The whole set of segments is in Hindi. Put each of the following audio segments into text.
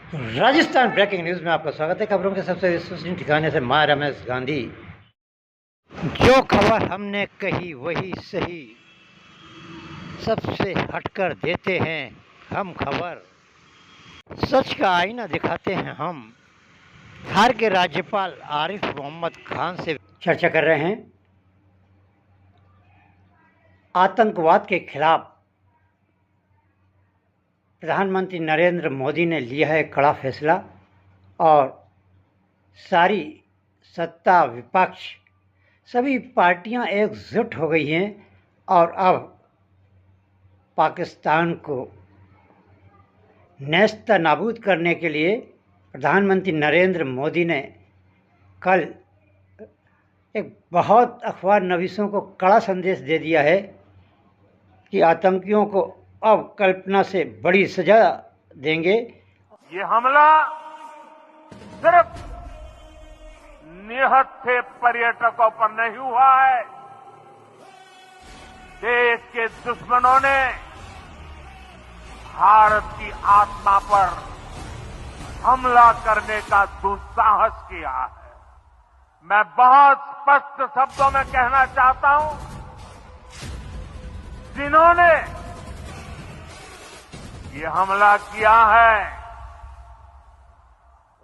राजस्थान ब्रेकिंग न्यूज़ में आपका स्वागत है। खबरों के सबसे विश्वसनीय ठिकाने से मैं रमेश गांधी। जो खबर हमने कही वही सही, सबसे हटकर देते हैं हम खबर, सच का आईना दिखाते हैं हम। बिहार के राज्यपाल आरिफ मोहम्मद खान से चर्चा कर रहे हैं। आतंकवाद के खिलाफ प्रधानमंत्री नरेंद्र मोदी ने लिया है कड़ा फैसला और सारी सत्ता विपक्ष सभी पार्टियां एकजुट हो गई हैं और अब पाकिस्तान को नेस्तनाबूद करने के लिए प्रधानमंत्री नरेंद्र मोदी ने कल एक बहुत अखबार नवीसों को कड़ा संदेश दे दिया है कि आतंकियों को अब कल्पना से बड़ी सजा देंगे। ये हमला सिर्फ निहत्थे पर्यटकों पर नहीं हुआ है, देश के दुश्मनों ने भारत की आत्मा पर हमला करने का दुस्साहस किया है। मैं बहुत स्पष्ट शब्दों में कहना चाहता हूं, जिन्होंने ये हमला किया है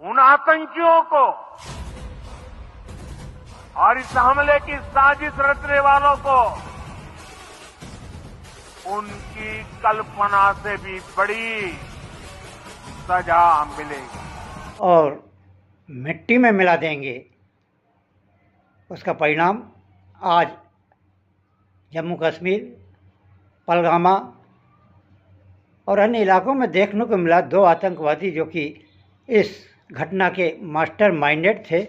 उन आतंकियों को और इस हमले की साजिश रचने वालों को उनकी कल्पना से भी बड़ी सजा मिलेगी और मिट्टी में मिला देंगे। उसका परिणाम आज जम्मू कश्मीर, पहलगामा और अन्य इलाकों में देखने को मिला। दो आतंकवादी जो कि इस घटना के मास्टरमाइंडेड थे,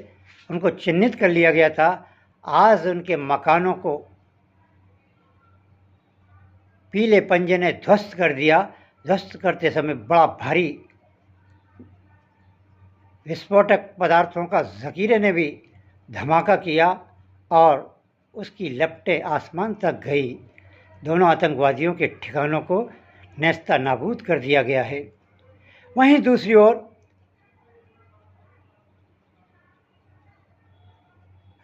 उनको चिन्हित कर लिया गया था। आज उनके मकानों को पीले पंजे ने ध्वस्त कर दिया। ध्वस्त करते समय बड़ा भारी विस्फोटक पदार्थों का जखीरे ने भी धमाका किया और उसकी लपटें आसमान तक गई। दोनों आतंकवादियों के ठिकानों को नेस्तनाबूद कर दिया गया है। वहीं दूसरी ओर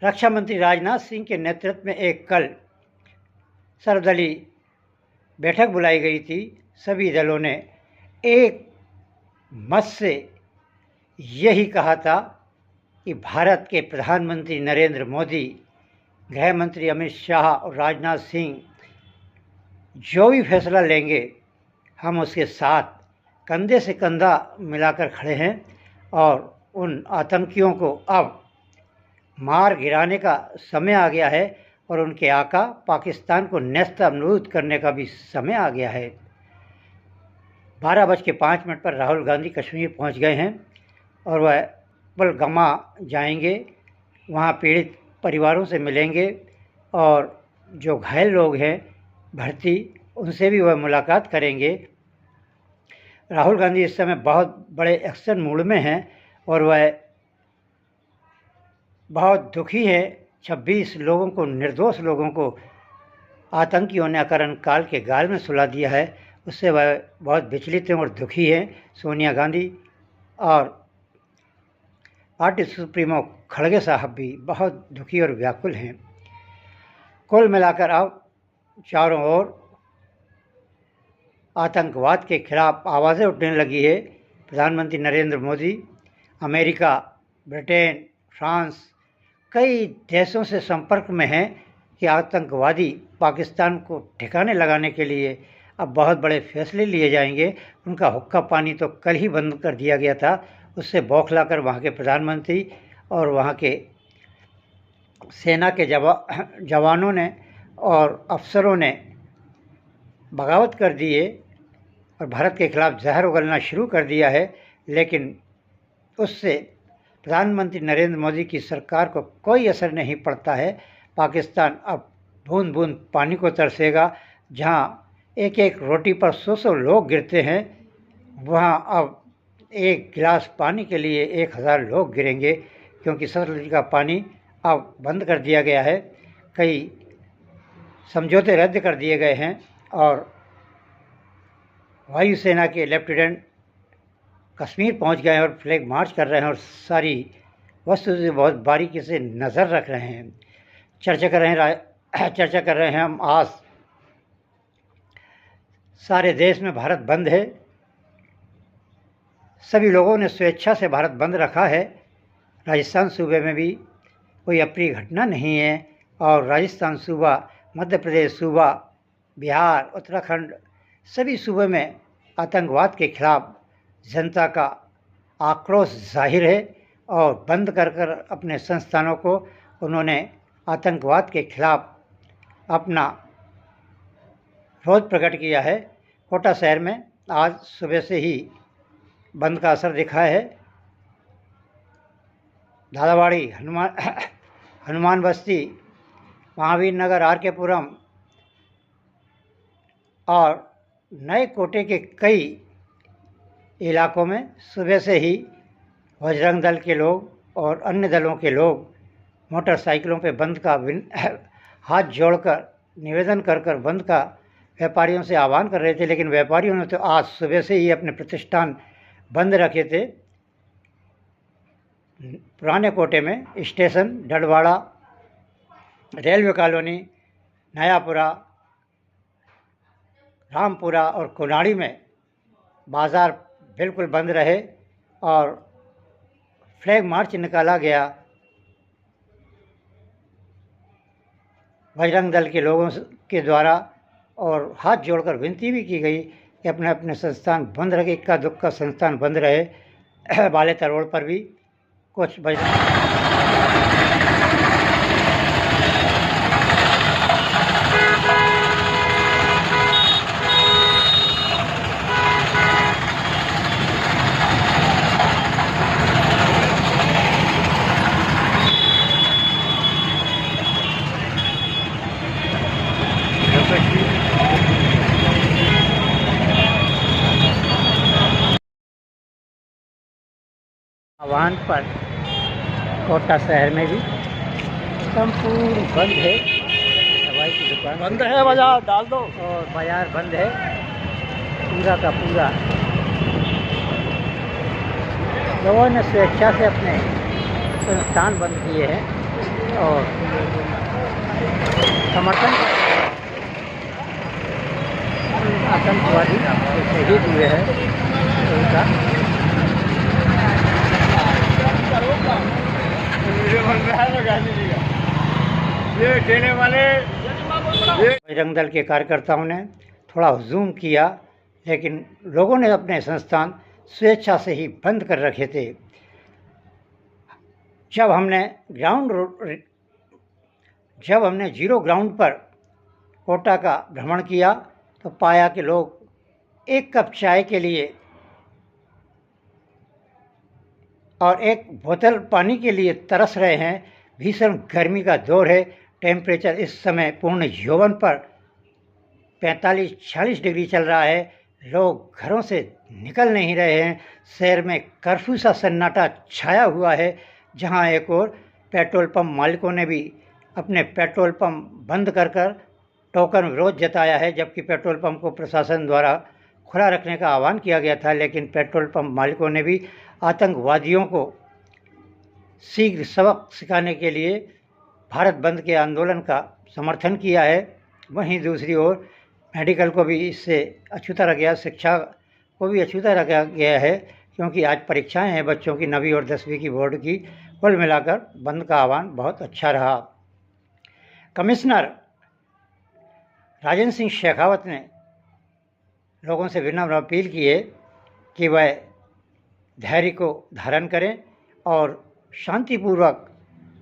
रक्षा मंत्री राजनाथ सिंह के नेतृत्व में एक कल सर्वदलीय बैठक बुलाई गई थी। सभी दलों ने एक मत से यही कहा था कि भारत के प्रधानमंत्री नरेंद्र मोदी, गृह मंत्री अमित शाह और राजनाथ सिंह जो भी फैसला लेंगे, हम उसके साथ कंधे से कंधा मिलाकर खड़े हैं और उन आतंकियों को अब मार गिराने का समय आ गया है और उनके आका पाकिस्तान को नेस्तनाबूद करने का भी समय आ गया है। 12:05 पर राहुल गांधी कश्मीर पहुंच गए हैं और वह पहलगामा जाएंगे। वहां पीड़ित परिवारों से मिलेंगे और जो घायल लोग हैं भर्ती, उनसे भी वह मुलाकात करेंगे। राहुल गांधी इस समय बहुत बड़े एक्शन मूड में हैं और वह बहुत दुखी है। 26 लोगों को, निर्दोष लोगों को आतंकियों ने अकारण काल के गाल में सुला दिया है। उससे वह बहुत विचलित हैं और दुखी हैं। सोनिया गांधी और पार्टी सुप्रीमो खड़गे साहब भी बहुत दुखी और व्याकुल हैं। कुल मिलाकर अब चारों ओर आतंकवाद के खिलाफ आवाज़ें उठने लगी है। प्रधानमंत्री Narendra Modi America, Britain, France कई देशों से संपर्क में हैं कि आतंकवादी पाकिस्तान को ठिकाने लगाने के लिए अब बहुत बड़े फैसले लिए जाएंगे। उनका हुक्का पानी तो कल ही बंद कर दिया गया था। उससे बौखलाकर वहाँ के प्रधानमंत्री और वहाँ के सेना के जवानों ने और अफसरों ने बगावत कर दी है और भारत के खिलाफ जहर उगलना शुरू कर दिया है। लेकिन उससे प्रधानमंत्री नरेंद्र मोदी की सरकार को कोई असर नहीं पड़ता है। पाकिस्तान अब बूंद बूंद पानी को तरसेगा। जहां एक एक रोटी पर 100 लोग गिरते हैं, वहां अब एक गिलास पानी के लिए 1000 लोग गिरेंगे, क्योंकि सतलुज का पानी अब बंद कर दिया गया है। कई समझौते रद्द कर दिए गए हैं और वायुसेना के लेफ्टिनेंट कश्मीर पहुंच गए हैं और फ्लैग मार्च कर रहे हैं और सारी वस्तु से बहुत बारीकी से नज़र रख रहे हैं। चर्चा कर रहे हैं हम आज सारे देश में भारत बंद है। सभी लोगों ने स्वेच्छा से भारत बंद रखा है। राजस्थान सूबे में भी कोई अप्रिय घटना नहीं है और राजस्थान सूबा, मध्य प्रदेश सूबा, बिहार, उत्तराखंड सभी सूबे में आतंकवाद के खिलाफ जनता का आक्रोश जाहिर है और बंद कर अपने संस्थानों को उन्होंने आतंकवाद के खिलाफ अपना विरोध प्रकट किया है। कोटा शहर में आज सुबह से ही बंद का असर दिखा है। धारावाड़ी, हनुमान बस्ती, महावीर नगर, आर के पुरम और नए कोटे के कई इलाकों में सुबह से ही बजरंग दल के लोग और अन्य दलों के लोग मोटरसाइकिलों पे बंद का हाथ जोड़कर निवेदन कर बंद का व्यापारियों से आह्वान कर रहे थे, लेकिन व्यापारियों ने तो आज सुबह से ही अपने प्रतिष्ठान बंद रखे थे। पुराने कोटे में station, Dadwara, railway colony, Nayapura, Rampura और कोनाड़ी में बाज़ार बिल्कुल बंद रहे और फ्लैग मार्च निकाला गया। बजरंग दल के लोगों के द्वारा और हाथ जोड़कर विनती भी की गई कि अपने अपने संस्थान बंद रखे, इक्का दुक्का संस्थान बंद रहे। बालेतर रोड पर भी कुछ आह्वान पर कोटा शहर में भी संपूर्ण बंद है। दवाई की दुकान बंद है, बाजार डाल दो और बाजार बंद है पूरा का पूरा। लोगों ने स्वेच्छा से अपने संस्थान बंद किए हैं और समर्थन आतंकवादी शहीद हुए हैं उनका। बजरंग दल के कार्यकर्ताओं ने थोड़ा हुजूम किया, लेकिन लोगों ने अपने संस्थान स्वेच्छा से ही बंद कर रखे थे। जब हमने जीरो ग्राउंड पर कोटा का भ्रमण किया तो पाया कि लोग एक कप चाय के लिए और एक बोतल पानी के लिए तरस रहे हैं। भीषण गर्मी का दौर है। टेम्परेचर इस समय पूर्ण यौवन पर 45-46 डिग्री चल रहा है। लोग घरों से निकल नहीं रहे हैं। शहर में कर्फ्यू सा सन्नाटा छाया हुआ है, जहां एक और पेट्रोल पंप मालिकों ने भी अपने पेट्रोल पंप बंद कर टोकन विरोध जताया है, जबकि पेट्रोल पंप को प्रशासन द्वारा खुला रखने का आह्वान किया गया था। लेकिन पेट्रोल पंप मालिकों ने भी आतंकवादियों को शीघ्र सबक सिखाने के लिए भारत बंद के आंदोलन का समर्थन किया है। वहीं दूसरी ओर मेडिकल को भी इससे अछूता रखा गया, शिक्षा को भी अछूता रखा गया है, क्योंकि आज परीक्षाएं हैं बच्चों की 9वीं और 10वीं की बोर्ड की। कुल मिलाकर बंद का आह्वान बहुत अच्छा रहा। कमिश्नर राजेंद्र सिंह शेखावत ने लोगों से विनम्र अपील की है कि वह धैर्य को धारण करें और शांतिपूर्वक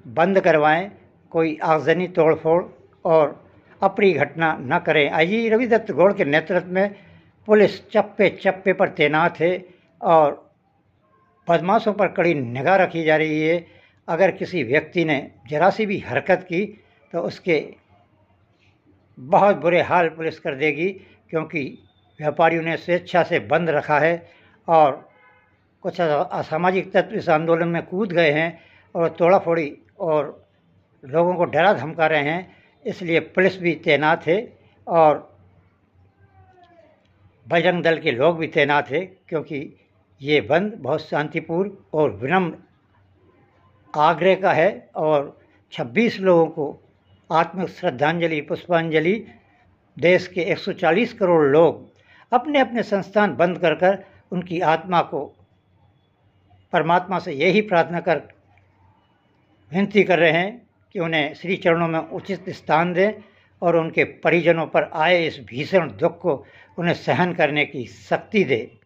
बंद करवाएं, कोई आगजनी तोड़फोड़ और अप्रिय घटना न करें। आईजी रविदत्त गौड़ के नेतृत्व में पुलिस चप्पे चप्पे पर तैनात है और बदमाशों पर कड़ी निगाह रखी जा रही है। अगर किसी व्यक्ति ने जरा सी भी हरकत की तो उसके बहुत बुरे हाल पुलिस कर देगी, क्योंकि व्यापारियों ने स्वेच्छा से बंद रखा है और कुछ असामाजिक तत्व इस आंदोलन में कूद गए हैं और तोड़ाफोड़ी और लोगों को डरा धमका रहे हैं। इसलिए पुलिस भी तैनात है और बजरंग दल के लोग भी तैनात है, क्योंकि ये बंद बहुत शांतिपूर्ण और विनम्र आग्रह का है और 26 लोगों को आत्मिक श्रद्धांजलि पुष्पांजलि देश के 140 करोड़ लोग अपने अपने संस्थान बंद कर उनकी आत्मा को परमात्मा से यही प्रार्थना कर विनती कर रहे हैं कि उन्हें श्री चरणों में उचित स्थान दें और उनके परिजनों पर आए इस भीषण दुख को उन्हें सहन करने की शक्ति दे।